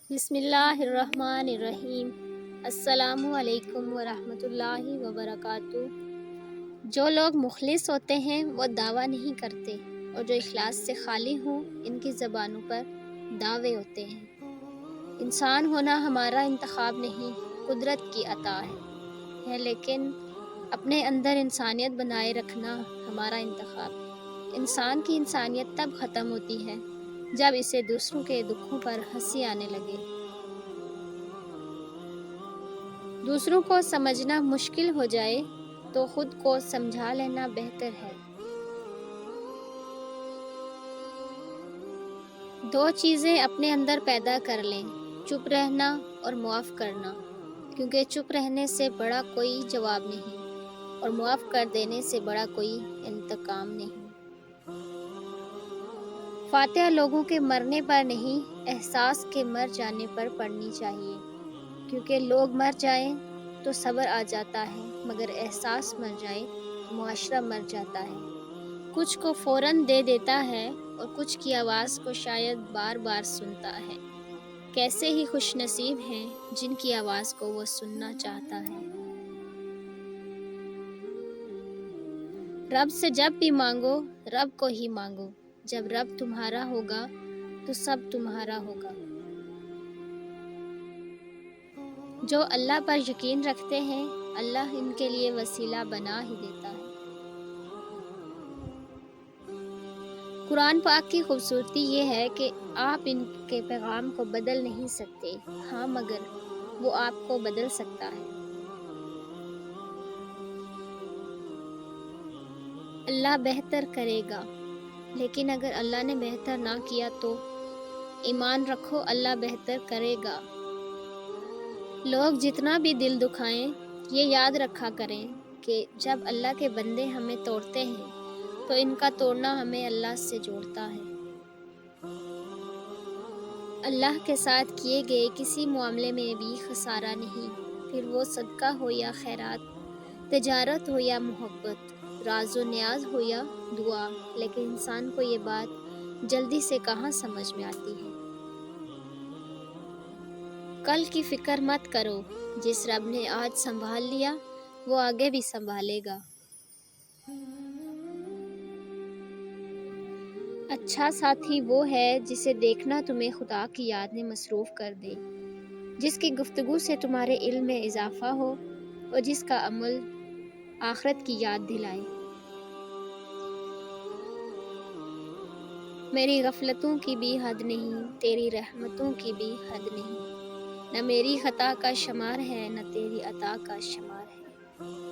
بسم اللہ الرحمن الرحیم۔ السلام علیکم ورحمۃ اللہ وبرکاتہ۔ جو لوگ مخلص ہوتے ہیں وہ دعویٰ نہیں کرتے، اور جو اخلاص سے خالی ہوں ان کی زبانوں پر دعوے ہوتے ہیں۔ انسان ہونا ہمارا انتخاب نہیں، قدرت کی عطا ہے، لیکن اپنے اندر انسانیت بنائے رکھنا ہمارا انتخاب ہے۔ انسان کی انسانیت تب ختم ہوتی ہے جب اسے دوسروں کے دکھوں پر ہنسی آنے لگے۔ دوسروں کو سمجھنا مشکل ہو جائے تو خود کو سمجھا لینا بہتر ہے۔ دو چیزیں اپنے اندر پیدا کر لیں، چپ رہنا اور معاف کرنا، کیونکہ چپ رہنے سے بڑا کوئی جواب نہیں، اور معاف کر دینے سے بڑا کوئی انتقام نہیں۔ فاتحہ لوگوں کے مرنے پر نہیں، احساس کے مر جانے پر پڑھنی چاہیے، کیونکہ لوگ مر جائیں تو صبر آ جاتا ہے، مگر احساس مر جائے تو معاشرہ مر جاتا ہے۔ کچھ کو فوراً دے دیتا ہے اور کچھ کی آواز کو شاید بار بار سنتا ہے۔ کیسے ہی خوش نصیب ہیں جن کی آواز کو وہ سننا چاہتا ہے۔ رب سے جب بھی مانگو، رب کو ہی مانگو۔ جب رب تمہارا ہوگا تو سب تمہارا ہوگا۔ جو اللہ پر یقین رکھتے ہیں، اللہ ان کے لیے وسیلہ بنا ہی دیتا ہے۔ قرآن پاک کی خوبصورتی یہ ہے کہ آپ ان کے پیغام کو بدل نہیں سکتے، ہاں مگر وہ آپ کو بدل سکتا ہے۔ اللہ بہتر کرے گا، لیکن اگر اللہ نے بہتر نہ کیا تو ایمان رکھو، اللہ بہتر کرے گا۔ لوگ جتنا بھی دل دکھائیں، یہ یاد رکھا کریں کہ جب اللہ کے بندے ہمیں توڑتے ہیں تو ان کا توڑنا ہمیں اللہ سے جوڑتا ہے۔ اللہ کے ساتھ کیے گئے کسی معاملے میں بھی خسارہ نہیں، پھر وہ صدقہ ہو یا خیرات، تجارت ہو یا محبت، راز و نیاز ہو یا دعا، لیکن انسان کو یہ بات جلدی سے کہاں سمجھ میں آتی ہے۔ کل کی فکر مت کرو، جس رب نے آج سنبھال لیا وہ آگے بھی سنبھالے گا۔ اچھا ساتھی وہ ہے جسے دیکھنا تمہیں خدا کی یاد میں مصروف کر دے، جس کی گفتگو سے تمہارے علم میں اضافہ ہو اور جس کا عمل آخرت کی یاد دلائے۔ میری غفلتوں کی بھی حد نہیں، تیری رحمتوں کی بھی حد نہیں، نہ میری خطا کا شمار ہے نہ تیری عطا کا شمار ہے۔